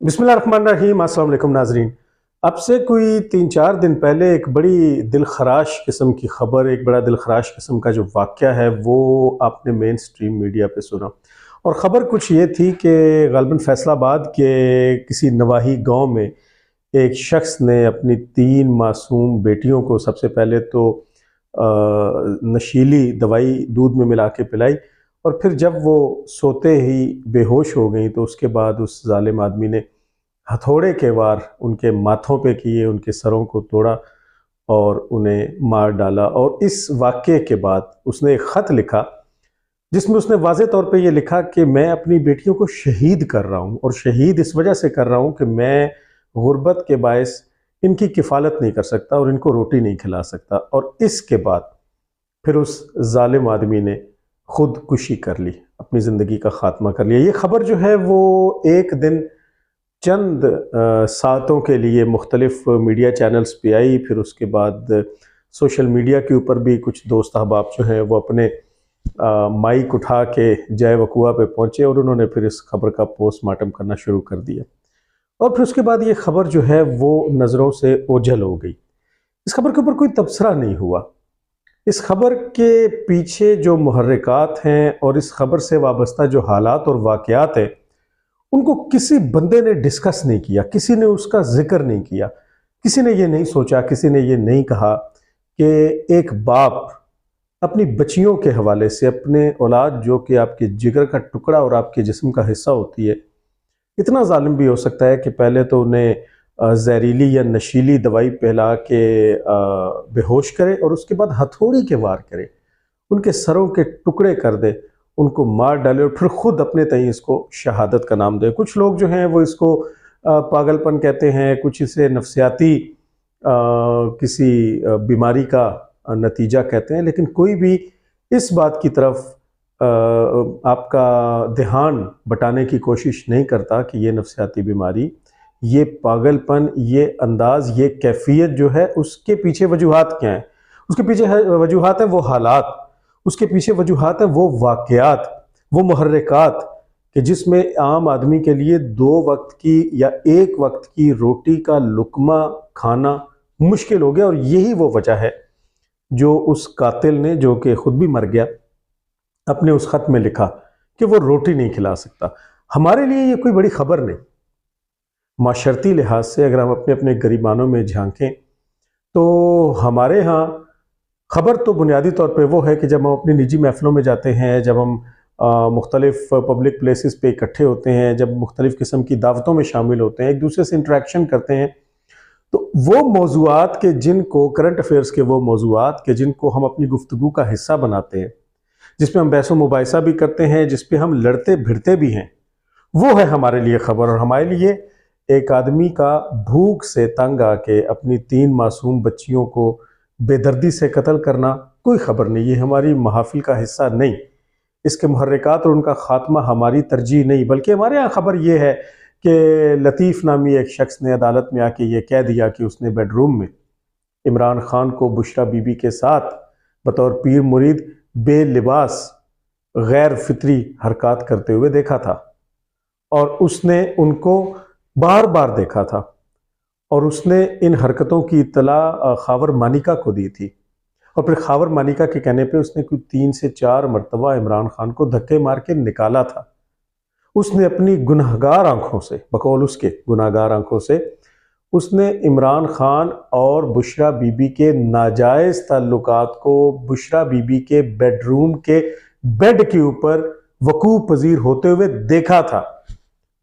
बिस्मिल्लाहिर्रहमानिर्रहीम। अस्सलाम वालेकुम नाजरीन। अब से कोई 3-4 दिन पहले एक बड़ी दिलखराश किस्म की खबर, एक बड़ा दिलखराश किस्म का जो वाक़या है वो आपने मेन स्ट्रीम मीडिया पे सुना। और ख़बर कुछ ये थी कि ग़ालिबन फैसलाबाद के किसी नवाही गांव में एक शख्स ने अपनी 3 मासूम बेटियों को सबसे पहले तो नशीली दवाई दूध में मिला के पिलाई, और फिर जब वो सोते ही बेहोश हो गई तो उसके बाद उस जालिम आदमी ने हथौड़े के वार उनके माथों पे किए, उनके सरों को तोड़ा और उन्हें मार डाला। और इस वाक़ये के बाद उसने एक ख़त लिखा जिसमें उसने वाज़े तौर पे ये लिखा कि मैं अपनी बेटियों को शहीद कर रहा हूँ, और शहीद इस वजह से कर रहा हूँ कि मैं गुर्बत के बायस इनकी किफ़ालत नहीं कर सकता और इनको रोटी नहीं खिला सकता। और इसके बाद फिर उस जालिम आदमी ने खुदकुशी कर ली, अपनी ज़िंदगी का ख़ात्मा कर लिया। ये ख़बर जो है वो एक दिन चंद सातों के लिए मुख्तलिफ मीडिया चैनल्स पे आई, फिर उसके बाद सोशल मीडिया के ऊपर भी कुछ दोस्त अहबाब जो हैं वो अपने माइक उठा के जय वकुआ पे पहुँचे और उन्होंने फिर इस खबर का पोस्टमार्टम करना शुरू कर दिया। और फिर उसके बाद ये खबर जो है वो नज़रों से ओझल हो गई। इस खबर के ऊपर कोई तबसरा नहीं हुआ। इस खबर के पीछे जो मुहर्रिकात हैं और इस खबर से वाबस्ता जो हालात और वाक़यात हैं उनको किसी बंदे ने डिस्कस नहीं किया, किसी ने उसका जिक्र नहीं किया, किसी ने ये नहीं सोचा, किसी ने ये नहीं कहा कि एक बाप अपनी बच्चियों के हवाले से अपने औलाद जो कि आपके जिगर का टुकड़ा और आपके जिस्म का हिस्सा होती है, इतना जालिम भी हो सकता है कि पहले तो उन्हें जहरीली या नशीली दवाई पिला के बेहोश करे और उसके बाद हथौड़ी के वार करे, उनके सरों के टुकड़े कर दे, उनको मार डाले और फिर खुद अपने तय इसको शहादत का नाम दे। कुछ लोग जो हैं वो इसको पागलपन कहते हैं, कुछ इसे नफ्सियाती किसी बीमारी का नतीजा कहते हैं, लेकिन कोई भी इस बात की तरफ आपका ध्यान बटाने की कोशिश नहीं करता कि ये नफ्सियाती बीमारी, ये पागलपन, ये अंदाज, ये कैफियत जो है उसके पीछे वजूहात क्या हैं। उसके पीछे वजूहात है वो हालात, उसके पीछे वजूहात है वो वाक़यात, वो मुहर्रिकात कि जिसमें आम आदमी के लिए 2 वक्त की या 1 वक्त की रोटी का लुक़मा खाना मुश्किल हो गया। और यही वो वजह है जो उस कातिल ने, जो कि खुद भी मर गया, अपने उस ख़त में लिखा कि वो रोटी नहीं खिला सकता। हमारे लिए ये कोई बड़ी ख़बर नहीं। माशरती लिहाज से अगर हम अपने अपने गिरबानों में झांकें तो हमारे यहाँ ख़बर तो बुनियादी तौर पे वो है कि जब हम अपनी निजी महफ़िलों में जाते हैं, जब हम मुख्तलिफ़ पब्लिक प्लेसेस पे इकट्ठे होते हैं, जब मुख्तलिफ़ किस्म की दावतों में शामिल होते हैं, एक दूसरे से इंटरेक्शन करते हैं, तो वो मौज़ूआत के जिनको करंट अफेयर्स के वो मौज़ूआत के जिनको हम अपनी गुफ्तगू का हिस्सा बनाते हैं, जिस पे हम बहस व मुबाहिसा भी करते हैं, जिस पे हम लड़ते भिड़ते भी हैं, वो है हमारे लिए ख़बर। और हमारे लिए एक आदमी का भूख से तंग आके अपनी 3 मासूम बच्चियों को बेदर्दी से कत्ल करना कोई ख़बर नहीं, ये हमारी महफ़िल का हिस्सा नहीं, इसके मुहर्रिकात और उनका ख़ात्मा हमारी तरजीह नहीं। बल्कि हमारे यहाँ ख़बर ये है कि लतीफ़ नामी एक शख्स ने अदालत में आके ये कह दिया कि उसने बेडरूम में इमरान खान को बुशरा बीबी के साथ बतौर पीर मुरीद बेलिबास गैर फितरी हरकत करते हुए देखा था, और उसने उनको बार बार देखा था, और उसने इन हरकतों की इत्तला खावर मानिका को दी थी, और फिर खावर मानिका के कहने पे उसने कोई 3 से 4 मरतबा इमरान खान को धक्के मार के निकाला था। उसने अपनी गुनहगार आंखों से, बकौल उसके गुनहगार आंखों से, उसने इमरान खान और बुशरा बीबी के नाजायज़ ताल्लुकात को बुशरा बीबी के बेडरूम के बेड के ऊपर वकूअ पजीर होते हुए देखा था।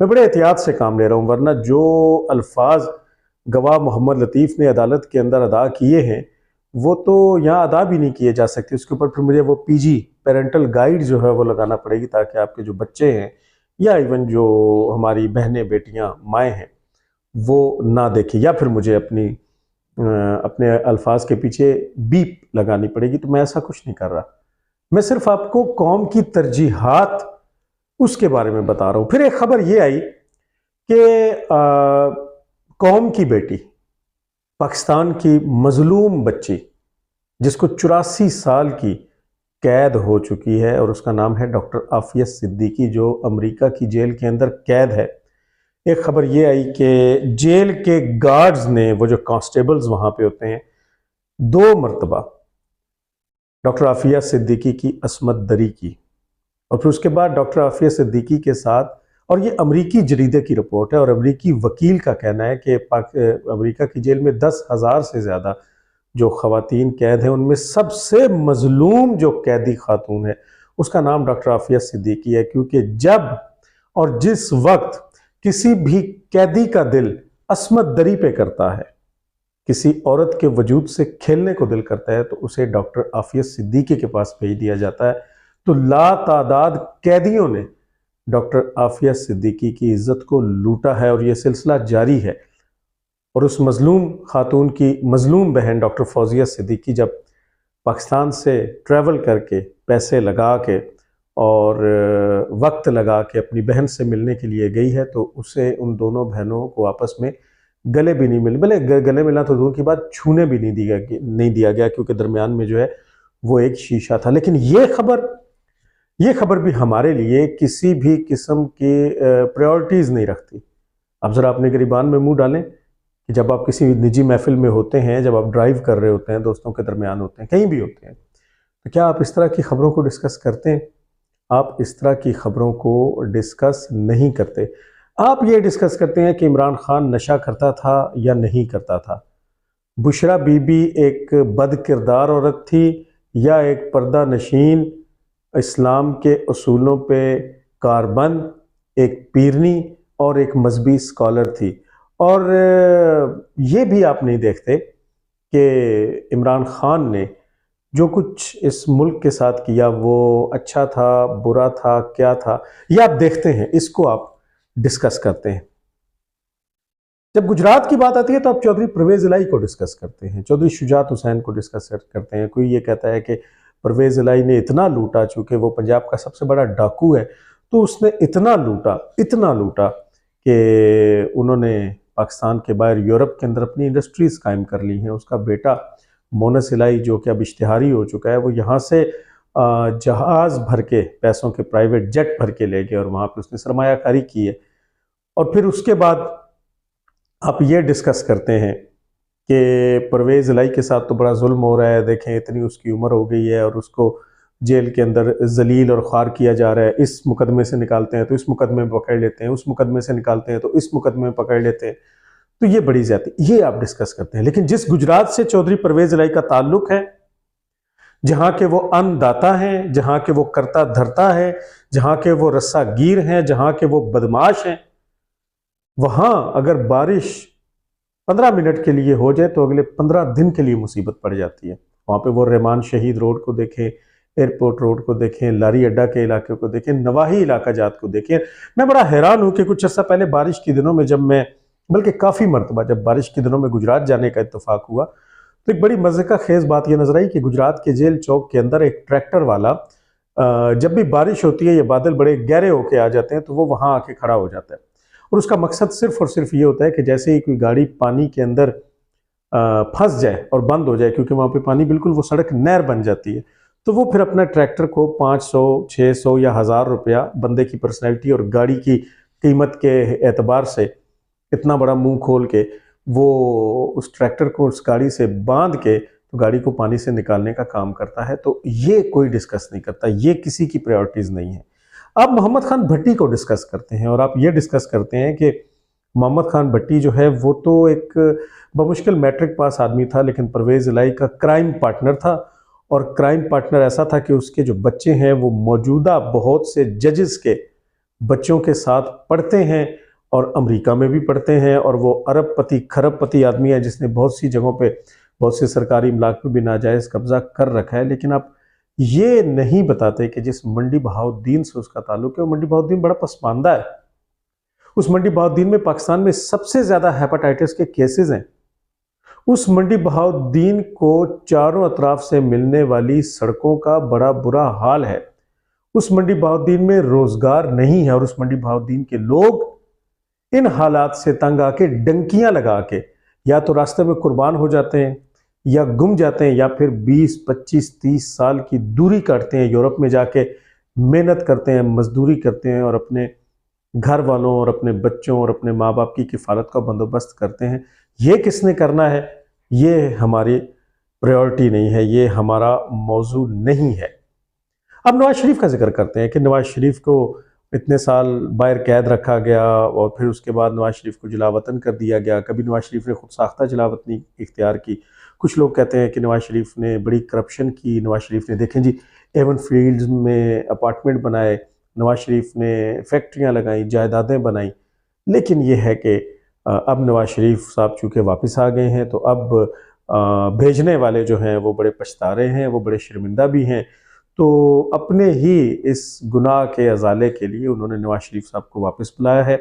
मैं बड़े एहतियात से काम ले रहा हूँ, वरना जो अल्फाज गवाह मोहम्मद लतीफ़ ने अदालत के अंदर अदा किए हैं वो तो यहाँ अदा भी नहीं किए जा सकते। उसके ऊपर फिर मुझे वो पीजी पेरेंटल गाइड जो है वो लगाना पड़ेगी, ताकि आपके जो बच्चे हैं या इवन जो हमारी बहनें बेटियाँ माएँ हैं वो ना देखें, या फिर मुझे अपने अल्फाज के पीछे बीप लगानी पड़ेगी। तो मैं ऐसा कुछ नहीं कर रहा, मैं सिर्फ आपको कौम की तरजीहात उसके बारे में बता रहा हूँ। फिर एक ख़बर ये आई कि कौम की बेटी, पाकिस्तान की मजलूम बच्ची जिसको 84 साल की कैद हो चुकी है, और उसका नाम है डॉक्टर आफिया सिद्दीकी, जो अमेरिका की जेल के अंदर कैद है। एक खबर ये आई कि जेल के गार्ड्स ने, वो जो कांस्टेबल्स वहां पे होते हैं, 2 मरतबा डॉक्टर आफिया सिद्दीकी की असमत दरी की। और फिर उसके बाद डॉक्टर आफिया सिद्दीकी के साथ, और ये अमरीकी जरीदे की रिपोर्ट है और अमरीकी वकील का कहना है कि अमरीका की जेल में 10,000 से ज़्यादा जो ख़वातीन कैद हैं, उनमें सबसे मजलूम जो कैदी खातून है उसका नाम डॉक्टर आफिया सिद्दीकी है। क्योंकि जब और जिस वक्त किसी भी कैदी का दिल असमत दरी पे करता है, किसी औरत के वजूद से खेलने को दिल करता है, तो उसे डॉक्टर आफिया सिद्दीकी के पास भेज दिया जाता है। तो लातादाद कैदियों ने डॉक्टर आफिया सिद्दीकी की इज्जत को लूटा है और यह सिलसिला जारी है। और उस मजलूम खातून की मजलूम बहन डॉक्टर फौजिया सिद्दीकी जब पाकिस्तान से ट्रैवल करके पैसे लगा के और वक्त लगा के अपनी बहन से मिलने के लिए गई है, तो उसे उन दोनों बहनों को आपस में गले भी नहीं मिले, भले गले मिलना तो दूर की बात, छूने भी नहीं दिया गया क्योंकि दरमियान में जो है वो एक शीशा था। लेकिन ये खबर भी हमारे लिए किसी भी किस्म की प्रायोरिटीज़ नहीं रखती। अब ज़रा अपने गिरबान में मुंह डालें कि जब आप किसी निजी महफिल में होते हैं, जब आप ड्राइव कर रहे होते हैं, दोस्तों के दरमियान होते हैं, कहीं भी होते हैं, तो क्या आप इस तरह की खबरों को डिस्कस करते हैं? आप इस तरह की खबरों को डिस्कस नहीं करते। आप ये डिस्कस करते हैं कि इमरान खान नशा करता था या नहीं करता था, बुशरा बीबी एक बद किरदार औरत थी या एक पर्दा नशीन, इस्लाम के उसूलों पे कारबंद, एक पीरनी और एक मजहबी स्कॉलर थी। और ये भी आप नहीं देखते कि इमरान खान ने जो कुछ इस मुल्क के साथ किया वो अच्छा था, बुरा था, क्या था, ये आप देखते हैं, इसको आप डिस्कस करते हैं। जब गुजरात की बात आती है तो आप चौधरी परवेज इलाही को डिस्कस करते हैं, चौधरी शुजात हुसैन को डिस्कस करते हैं। कोई ये कहता है कि परवेज इलाही ने इतना लूटा, चूंकि वो पंजाब का सबसे बड़ा डाकू है, तो उसने इतना लूटा कि उन्होंने पाकिस्तान के बाहर यूरोप के अंदर अपनी इंडस्ट्रीज कायम कर ली हैं। उसका बेटा मोनस इलाही, जो कि अब इश्तिहारी हो चुका है, वो यहाँ से जहाज़ भर के, पैसों के प्राइवेट जेट भर के ले गए और वहाँ पे उसने सरमायाकारी की है। और फिर उसके बाद आप ये डिस्कस करते हैं कि परवेज़ इलाही के साथ तो बड़ा जुल्म हो रहा है, देखें इतनी उसकी उम्र हो गई है और उसको जेल के अंदर जलील और ख्वार किया जा रहा है। इस मुकदमे से निकालते हैं तो इस मुकदमे में पकड़ लेते हैं, उस मुकदमे से निकालते हैं तो इस मुकदमे में पकड़ लेते हैं। तो ये बड़ी ज्यादा, ये आप डिस्कस करते हैं। लेकिन जिस गुजरात से चौधरी परवेज इलाही का ताल्लुक है, जहां के वो अन्नदाता हैं, जहां के वो करता धरता है, जहां के वो रस्सागीर हैं, जहां के वो बदमाश हैं, वहां अगर बारिश 15 मिनट के लिए हो जाए तो अगले 15 दिन के लिए मुसीबत पड़ जाती है। वहां पे वो रहमान शहीद रोड को देखें, एयरपोर्ट रोड को देखें, लारी अड्डा के इलाके को देखें, नवाही इलाका जात को देखें। मैं बड़ा हैरान हूं कि कुछ अर्सा पहले बारिश के दिनों में जब मैं, बल्कि काफ़ी मरतबा जब बारिश के दिनों में गुजरात जाने का इत्तेफाक हुआ, तो एक बड़ी मज़े का खेज बात यह नजर आई कि गुजरात के जेल चौक के अंदर एक ट्रैक्टर वाला, जब भी बारिश होती है, ये बादल बड़े गहरे होके आ जाते हैं, तो वो वहाँ आके खड़ा हो जाता है। और उसका मकसद सिर्फ और सिर्फ ये होता है कि जैसे ही कोई गाड़ी पानी के अंदर फंस जाए और बंद हो जाए, क्योंकि वहाँ पे पानी बिल्कुल, वो सड़क नहर बन जाती है, तो वो फिर अपना ट्रैक्टर को 500, 600 या 1000 रुपया बंदे की पर्सनैलिटी और गाड़ी की कीमत के एतबार से इतना बड़ा मुंह खोल के वो उस ट्रैक्टर को उस गाड़ी से बांध के तो गाड़ी को पानी से निकालने का काम करता है। तो ये कोई डिस्कस नहीं करता, ये किसी की प्रायोरिटीज़ नहीं है। आप मोहम्मद खान भट्टी को डिस्कस करते हैं और आप ये डिस्कस करते हैं कि मोहम्मद खान भट्टी जो है वो तो एक बमुश्किल मैट्रिक पास आदमी था, लेकिन परवेज़ इलाही का क्राइम पार्टनर था। और क्राइम पार्टनर ऐसा था कि उसके जो बच्चे हैं वो मौजूदा बहुत से जजेस के बच्चों के साथ पढ़ते हैं और अमेरिका में भी पढ़ते हैं, और वो अरबपति खरबपति आदमी है जिसने बहुत सी जगहों पे, बहुत से सरकारी इमलाक पे भी नाजायज़ कब्जा कर रखा है। लेकिन आप ये नहीं बताते कि जिस मंडी बहाउद्दीन से उसका ताल्लुक है, वो मंडी बहाउद्दीन बड़ा पसमानदा है। उस मंडी बहाउद्दीन में पाकिस्तान में सबसे ज़्यादा हेपेटाइटिस के केसेस हैं। उस मंडी बहाउद्दीन को चारों अतराफ से मिलने वाली सड़कों का बड़ा बुरा हाल है। उस मंडी बहाउद्दीन में रोजगार नहीं है और उस मंडी बहाउद्दीन के लोग इन हालात से तंग आके, डंकियां लगा के, या तो रास्ते में कुर्बान हो जाते हैं या गुम जाते हैं, या फिर 20, 25, 30 साल की दूरी काटते हैं, यूरोप में जाके मेहनत करते हैं, मजदूरी करते हैं और अपने घर वालों और अपने बच्चों और अपने माँ बाप की किफ़ालत का बंदोबस्त करते हैं। ये किसने करना है, ये हमारी प्रायोरिटी नहीं है, ये हमारा मौजू नहीं है। अब नवाज शरीफ का जिक्र करते हैं कि नवाज शरीफ को इतने साल बाहर कैद रखा गया और फिर उसके बाद नवाज शरीफ को जलावतन कर दिया गया। कभी नवाज शरीफ ने खुद साख्ता जलावतनी इख्तियार की। कुछ लोग कहते हैं कि नवाज शरीफ ने बड़ी करप्शन की। नवाज शरीफ ने देखें जी एवन फील्ड्स में अपार्टमेंट बनाए, नवाज शरीफ ने फैक्ट्रियाँ लगाई, जायदादें बनाई। लेकिन ये है कि अब नवाज शरीफ साहब चूँकि वापस आ गए हैं तो अब भेजने वाले जो हैं वो बड़े पछता रहे हैं, वो बड़े शर्मिंदा भी हैं। तो अपने ही इस गुनाह के अजाले के लिए उन्होंने नवाज शरीफ साहब को वापस बुलाया है।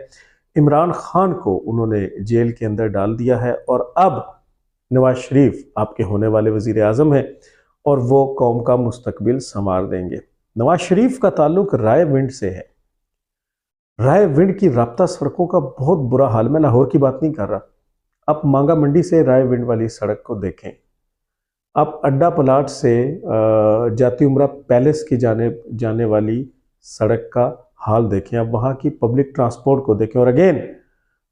इमरान खान को उन्होंने जेल के अंदर डाल दिया है और अब नवाज शरीफ आपके होने वाले वज़ीर आज़म हैं और वो कौम का मुस्तकबिल संवार देंगे। नवाज शरीफ का ताल्लुक रायविंड से है। रायविंड की राब्ता सड़कों का बहुत बुरा हाल। मैं लाहौर की बात नहीं कर रहा, आप मांगा मंडी से रायविंड वाली सड़क को देखें, आप अड्डा प्लाट से जाती उमरा पैलेस की जाने वाली सड़क का हाल देखें, आप वहाँ की पब्लिक ट्रांसपोर्ट को देखें और अगेन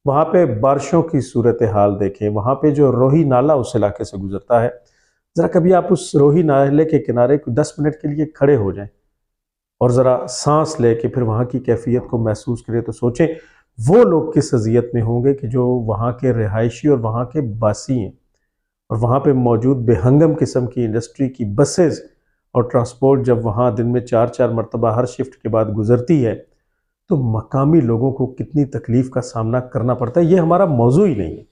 वहाँ पे बारिशों की सूरत हाल देखें। वहाँ पे जो रोही नाला उस इलाके से गुजरता है, ज़रा कभी आप उस रोही नाले के किनारे 10 मिनट के लिए खड़े हो जाएं और ज़रा सांस ले के फिर वहाँ की कैफियत को महसूस करें तो सोचें वो लोग किस अजियत में होंगे कि जो वहाँ के रिहायशी और वहाँ के बासी हैं और वहाँ पे मौजूद बेहंगम किस्म की इंडस्ट्री की बसेस और ट्रांसपोर्ट जब वहाँ दिन में 4-4 मरतबा हर शिफ्ट के बाद गुजरती है तो मकामी लोगों को कितनी तकलीफ का सामना करना पड़ता है। ये हमारा मौजू ही नहीं है,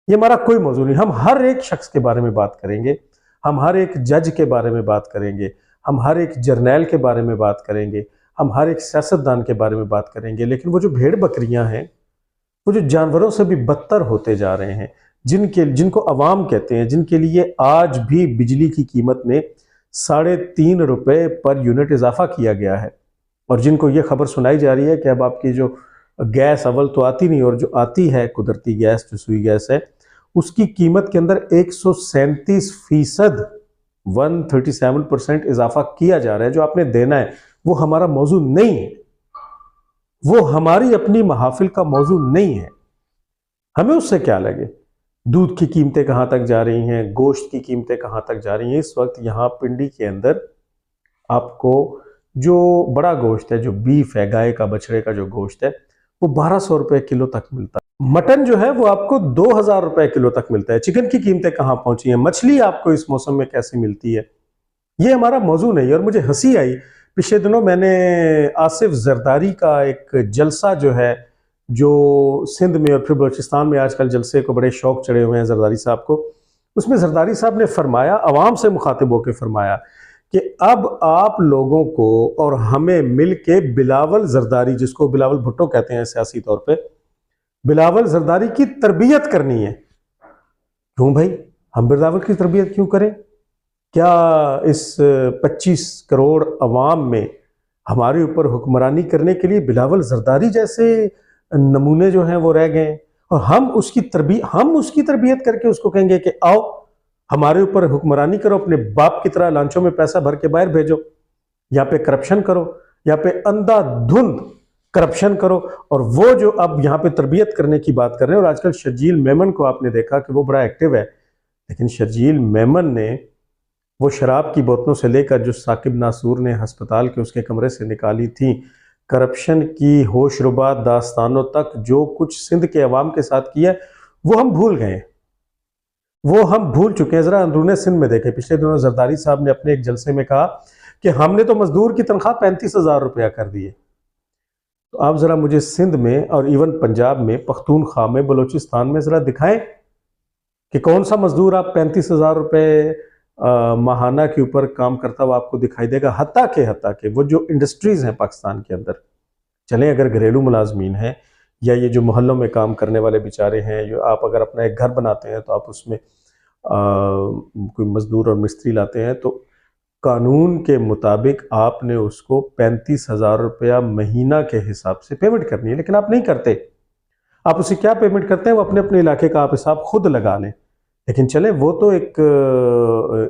ये हमारा कोई मौजू नहीं। हम हर एक शख्स के बारे में बात करेंगे, हम हर एक जज के बारे में बात करेंगे, हम हर एक जर्नैल के बारे में बात करेंगे, हम हर एक सियासतदान के बारे में बात करेंगे। लेकिन वो जो भेड़ बकरियां हैं, वो जो जानवरों से भी बदतर होते जा रहे हैं, जिनको अवाम कहते हैं, जिनके लिए आज भी बिजली की कीमत में 3.5 रुपए पर यूनिट इजाफा किया गया है और जिनको ये खबर सुनाई जा रही है कि अब आपकी जो गैस अव्वल तो आती नहीं और जो आती है कुदरती गैस जो सुई गैस है उसकी कीमत के अंदर 137% 137% इजाफा किया जा रहा है। जो आपने देना है वो हमारा मौजू नहीं है, वो हमारी अपनी महाफिल का मौजू नहीं है। हमें उससे क्या लगे। दूध की कीमतें कहाँ तक जा रही हैं, गोश्त की कीमतें कहाँ तक जा रही हैं। इस वक्त यहाँ पिंडी के अंदर आपको जो बड़ा गोश्त है, जो बीफ है, गाय का बछड़े का जो गोश्त है, वो 1200 रुपए किलो तक मिलता है। मटन जो है वो आपको 2000 रुपए किलो तक मिलता है। चिकन की कीमतें कहाँ पहुंची हैं, मछली आपको इस मौसम में कैसे मिलती है, ये हमारा मौजू नहीं है। और मुझे हंसी आई, पिछले दिनों मैंने आसिफ जरदारी का एक जलसा जो है, जो सिंध में और फिर बलूचिस्तान में आजकल जलसे को बड़े शौक चढ़े हुए हैं जरदारी साहब को, उसमें जरदारी साहब ने फरमाया, अवाम से मुखातिब होकर फरमाया कि अब आप लोगों को और हमें मिल के बिलावल जरदारी, जिसको बिलावल भुट्टो कहते हैं सियासी तौर पे, बिलावल जरदारी की तरबियत करनी है। क्यों भाई, हम बिलावल की तरबियत क्यों करें? क्या इस 25 करोड़ अवाम में हमारे ऊपर हुक्मरानी करने के लिए बिलावल जरदारी जैसे नमूने जो हैं वो रह गए और हम उसकी तरबियत करके उसको कहेंगे कि आओ हमारे ऊपर हुक्मरानी करो, अपने बाप की तरह लांचों में पैसा भर के बाहर भेजो, यहाँ पे करप्शन करो, यहाँ पे अंधाधुंध करप्शन करो। और वो जो अब यहाँ पे तरबियत करने की बात कर रहे हैं, और आजकल शर्जील मेमन को आपने देखा कि वो बड़ा एक्टिव है, लेकिन शर्जील मेमन ने वो शराब की बोतलों से लेकर जो साकिब नासूर ने अस्पताल के उसके कमरे से निकाली थी, करप्शन की होशरुबा दास्तानों तक जो कुछ सिंध के अवाम के साथ किया वो हम भूल गए, वो हम भूल चुके हैं। जरा अंदरूने सिंध में देखें, पिछले दिनों जरदारी साहब ने अपने एक जलसे में कहा कि हमने तो मजदूर की तनख्वाह 35,000 रुपया कर दी है। तो आप जरा मुझे सिंध में और इवन पंजाब में, पख्तूनख्वा में, बलूचिस्तान में जरा दिखाएं कि कौन सा मजदूर आप 35,000 रुपये माहाना के ऊपर काम करता हुआ आपको दिखाई देगा। हत्ता के वो जो इंडस्ट्रीज हैं पाकिस्तान के अंदर, चलें अगर घरेलू मुलाजमीन हैं या ये जो मोहल्लों में काम करने वाले बेचारे हैं, जो आप अगर अपना एक घर बनाते हैं तो आप उसमें कोई मजदूर और मिस्त्री लाते हैं तो कानून के मुताबिक आपने उसको 35,000 रुपया महीना के हिसाब से पेमेंट करनी है, लेकिन आप नहीं करते। आप उसे क्या पेमेंट करते हैं, वो अपने अपने इलाके का आप हिसाब खुद लगा लें। लेकिन चले वो तो एक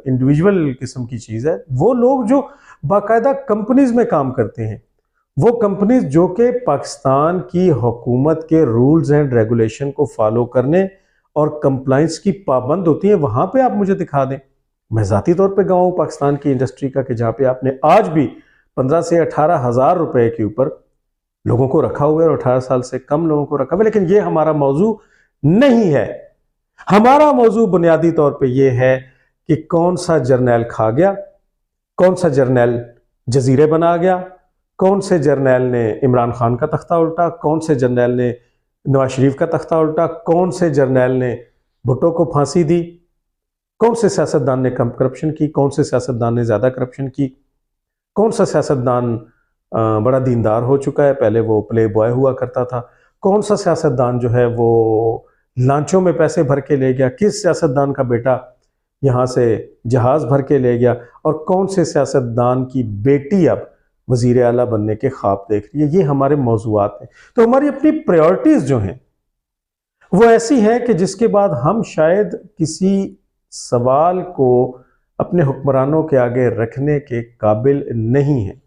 इंडिविजुअल किस्म की चीज़ है। वो लोग जो बाकायदा कंपनीज में काम करते हैं, वो कंपनीज जो कि पाकिस्तान की हुकूमत के रूल्स एंड रेगुलेशन को फॉलो करने और कंप्लाइंस की पाबंद होती है, वहां पे आप मुझे दिखा दें। मैं ज़ाती तौर पे गवाह हूं पाकिस्तान की इंडस्ट्री का कि जहां पे आपने आज भी 15 से 18 हज़ार रुपए के ऊपर लोगों को रखा हुआ है और 18 साल से कम लोगों को रखा हुआ है। लेकिन ये हमारा मौजू नहीं है। हमारा मौजू बुनियादी तौर पे ये है कि कौन सा जर्नैल खा गया, कौन सा जर्नैल जजीरे बना गया, कौन से जर्नैल ने इमरान खान का तख्ता उल्टा, कौन से जर्नैल ने नवाज शरीफ का तख्ता उल्टा, कौन से जर्नैल ने भुट्टो को फांसी दी, कौन से सियासतदान ने कम करप्शन की, कौन से सियासतदान ने ज़्यादा करप्शन की, कौन सा सियासतदान बड़ा दीनदार हो चुका है, पहले वो प्ले बॉय हुआ करता था, कौन सा सियासतदान जो है वो लांचों में पैसे भर के ले गया, किस सियासतदान का बेटा यहाँ से जहाज़ भर के ले गया, और कौन से सियासतदान की बेटी अब वज़ीर आला बनने के ख्वाब देख रही है। ये हमारे मौज़ूआत हैं। तो हमारी अपनी प्रायोरिटीज़ जो हैं वो ऐसी हैं कि जिसके बाद हम शायद किसी सवाल को अपने हुक्मरानों के आगे रखने के काबिल नहीं हैं।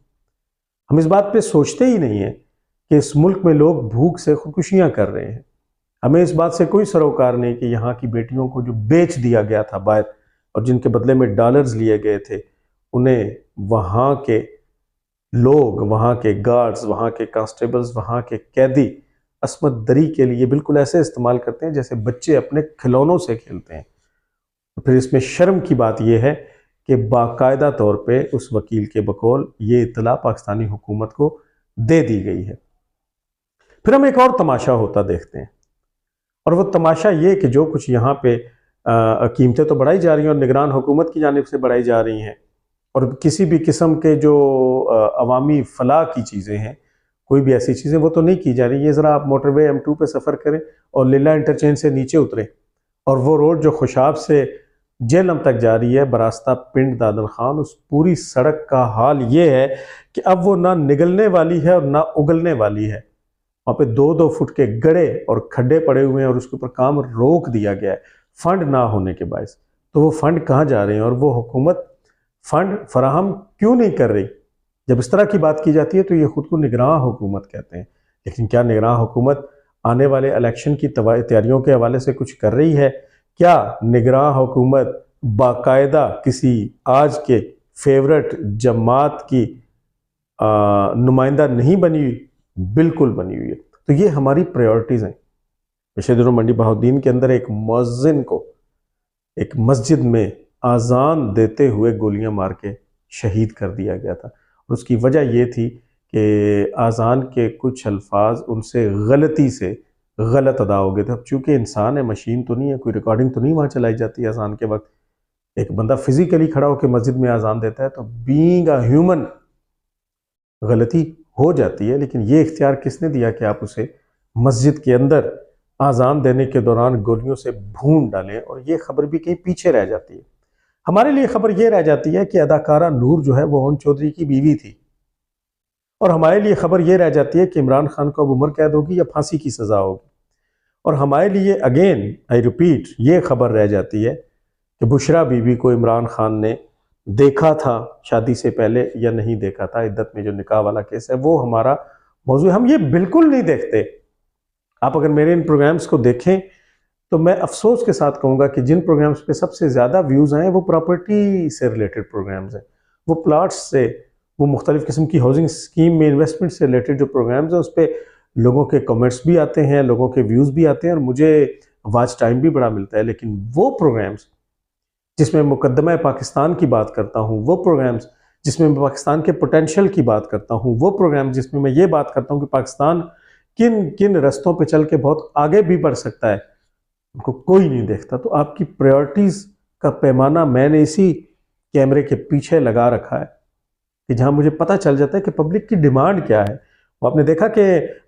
हम इस बात पे सोचते ही नहीं हैं कि इस मुल्क में लोग भूख से खुदकुशियां कर रहे हैं। हमें इस बात से कोई सरोकार नहीं कि यहाँ की बेटियों को जो बेच दिया गया था बाहर और जिनके बदले में डॉलर्स लिए गए थे, उन्हें वहाँ के लोग, वहाँ के गार्ड्स, वहाँ के कांस्टेबल्स, वहाँ के कैदी अस्मत दरी के लिए बिल्कुल ऐसे इस्तेमाल करते हैं जैसे बच्चे अपने खिलौनों से खेलते हैं। तो फिर इसमें शर्म की बात यह है कि बाकायदा तौर पे उस वकील के बकौल ये इत्तला पाकिस्तानी हुकूमत को दे दी गई है। फिर हम एक और तमाशा होता देखते हैं, और वो तमाशा ये कि जो कुछ यहाँ पे कीमतें तो बढ़ाई जा रही हैं और निगरान हुकूमत की जानिब से बढ़ाई जा रही हैं, और किसी भी किस्म के जो अवामी फलाह की चीज़ें हैं, कोई भी ऐसी चीज़ें वो तो नहीं की जा रही। ये ज़रा आप मोटरवे M2 पे सफ़र करें और लीला इंटरचेंज से नीचे उतरें, और वो रोड जो खुशाब से जेलम तक जा रही है बरास्ता पिंड दादल खान, उस पूरी सड़क का हाल ये है कि अब वो ना निगलने वाली है और ना उगलने वाली है। वहाँ पे 2-2 फुट के गड्ढे और खड्डे पड़े हुए हैं और उसके ऊपर काम रोक दिया गया है फंड ना होने के बायस। तो वो फंड कहाँ जा रहे हैं और वो हुकूमत फंड फराहम क्यों नहीं कर रही? जब इस तरह की बात की जाती है तो ये खुद को निगरान हुकूमत कहते हैं, लेकिन क्या निगरान हुकूमत आने वाले इलेक्शन की तैयारियों के हवाले से कुछ कर रही है? क्या निगरान हुकूमत बाकायदा किसी आज के फेवरेट जमात की नुमाइंदा नहीं बनी हुई? बिल्कुल बनी हुई है। तो ये हमारी प्रायोरिटीज़ हैं। पिछले दिनों मंडी बहाउद्दीन के अंदर एक मुअज्जिन को एक मस्जिद में आज़ान देते हुए गोलियां मार के शहीद कर दिया गया था, और उसकी वजह ये थी कि आज़ान के कुछ अल्फाज उनसे गलती से गलत अदा हो गए थे। अब चूँकि इंसान है, मशीन तो नहीं है, कोई रिकॉर्डिंग तो नहीं वहाँ चलाई जाती है अज़ान के वक्त। एक बंदा फिजिकली खड़ा होकर मस्जिद में आज़ान देता है तो बीइंग अ ह्यूमन गलती हो जाती है, लेकिन ये इख्तियार किसने दिया कि आप उसे मस्जिद के अंदर आज़ान देने के दौरान गोलियों से भून डालें? और ये खबर भी कहीं पीछे रह जाती है। हमारे लिए खबर ये रह जाती है कि अदाकारा नूर जो है वो ओन चौधरी की बीवी थी, और हमारे लिए खबर ये रह जाती है कि इमरान खान को अब उम्र कैद होगी या फांसी की सज़ा होगी। और हमारे लिए अगेन आई रिपीट ये खबर रह जाती है कि बुशरा बीबी को इमरान खान ने देखा था शादी से पहले या नहीं देखा था। इद्दत में जो निकाह वाला केस है वो हमारा मौजूद, हम ये बिल्कुल नहीं देखते। आप अगर मेरे इन प्रोग्राम्स को देखें तो मैं अफसोस के साथ कहूँगा कि जिन प्रोग्राम्स पे सबसे ज़्यादा व्यूज़ आए वो प्रॉपर्टी से रिलेटेड प्रोग्राम्स हैं, वो प्लाट्स से, वो मुख्तलिफ़ किस्म की हाउसिंग स्कीम में इन्वेस्टमेंट से रिलेटेड जो प्रोग्राम्स हैं उस पर लोगों के कमेंट्स भी आते हैं, लोगों के व्यूज़ भी आते हैं और मुझे वॉच टाइम भी बड़ा मिलता है। लेकिन वो प्रोग्राम्स जिसमें मुकद्दमा पाकिस्तान की बात करता हूँ, वो प्रोग्राम्स जिसमें मैं पाकिस्तान के पोटेंशियल की बात करता हूँ, वो प्रोग्राम जिसमें मैं ये बात करता हूँ कि पाकिस्तान किन किन रस्तों पे चल के बहुत आगे भी बढ़ सकता है, उनको कोई नहीं देखता। तो आपकी प्रायोरिटीज़ का पैमाना मैंने इसी कैमरे के पीछे लगा रखा है कि जहाँ मुझे पता चल जाता है कि पब्लिक की डिमांड क्या है। वो आपने देखा कि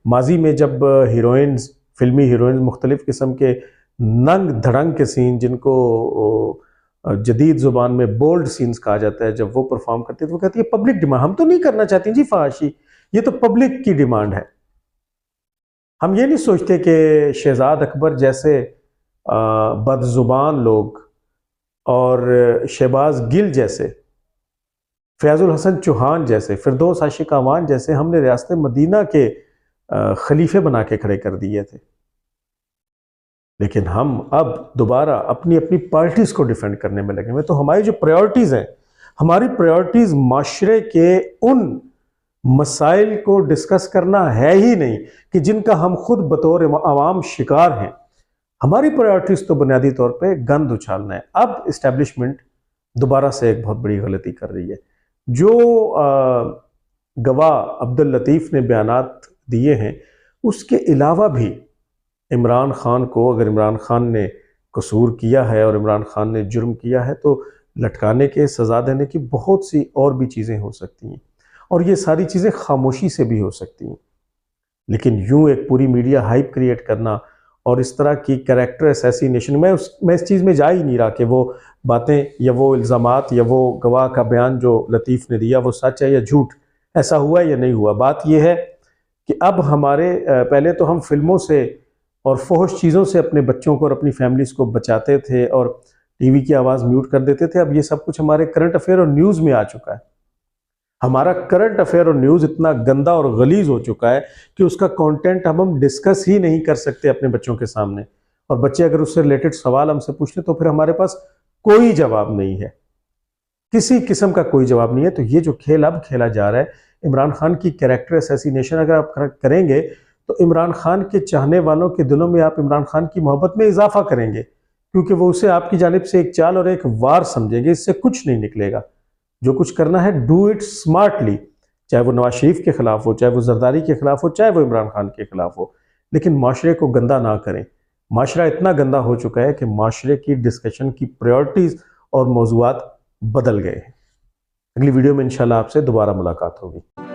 माजी में जब हीरोइंस, फिल्मी हीरोइंस मुख्तलिफ़ किस्म के नंग धड़ंग के सीन, जिनको जदीद ज़ुबान में बोल्ड सीन्स कहा जाता है, जब वो परफॉर्म करती है तो वो कहती है पब्लिक डिमांड, हम तो नहीं करना चाहते जी फहाशी, ये तो पब्लिक की डिमांड है। हम ये नहीं सोचते कि शहजाद अकबर जैसे बदजुबान लोग और शहबाज गिल जैसे फयाजुल हसन चौहान जैसे, फिरदौस आशिक अवान जैसे हमने रियासत मदीना के खलीफे बना के खड़े कर दिए थे। लेकिन हम अब दोबारा अपनी अपनी पार्टीज को डिफेंड करने में लगे हुए। तो हमारी जो प्रायोरिटीज हैं, हमारी प्रायोरिटीज माशरे के उन मसाइल को डिस्कस करना है ही नहीं कि जिनका हम खुद बतौर अवाम शिकार हैं। हमारी प्रायोरिटीज तो बुनियादी तौर पे गंद उछालना है। अब इस्टेब्लिशमेंट दोबारा से एक बहुत बड़ी गलती कर रही है। जो गवाह अब्दुल लतीफ़ ने बयानात दिए हैं, उसके अलावा भी इमरान खान को, अगर इमरान खान ने कसूर किया है और इमरान खान ने जुर्म किया है, तो लटकाने के, सज़ा देने की बहुत सी और भी चीज़ें हो सकती हैं, और ये सारी चीज़ें खामोशी से भी हो सकती हैं। लेकिन यूं एक पूरी मीडिया हाइप क्रिएट करना और इस तरह की कैरेक्टर असैसिनेशन, मैं इस चीज़ में जा ही नहीं रहा कि वो बातें या वो इल्ज़ामात या वो गवाह का बयान जो लतीफ़ ने दिया वो सच है या झूठ, ऐसा हुआ या नहीं हुआ। बात यह है कि अब हमारे पहले तो हम फिल्मों से और फोहश चीज़ों से अपने बच्चों को और अपनी फैमिलीज़ को बचाते थे और टीवी की आवाज़ म्यूट कर देते थे। अब ये सब कुछ हमारे करंट अफेयर और न्यूज़ में आ चुका है। हमारा करंट अफेयर और न्यूज़ इतना गंदा और गलीज हो चुका है कि उसका कंटेंट हम डिस्कस ही नहीं कर सकते अपने बच्चों के सामने, और बच्चे अगर उससे रिलेटेड सवाल हमसे पूछ ले तो फिर हमारे पास कोई जवाब नहीं है, किसी किस्म का कोई जवाब नहीं है। तो ये जो खेल अब खेला जा रहा है, इमरान खान की कैरेक्टर असैसिनेशन अगर आप करेंगे तो इमरान खान के चाहने वालों के दिलों में आप इमरान खान की मोहब्बत में इजाफा करेंगे, क्योंकि वो उसे आपकी जानिब से एक चाल और एक वार समझेंगे। इससे कुछ नहीं निकलेगा। जो कुछ करना है, डू इट स्मार्टली, चाहे वो नवाज शरीफ के खिलाफ हो, चाहे वो जरदारी के खिलाफ हो, चाहे वो इमरान खान के खिलाफ हो, लेकिन माशरे को गंदा ना करें। माशरा इतना गंदा हो चुका है कि माशरे की डिस्कशन की प्रायोरिटीज और मौजूआत बदल गए हैं। अगली वीडियो में इंशाल्लाह आपसे दोबारा मुलाकात होगी।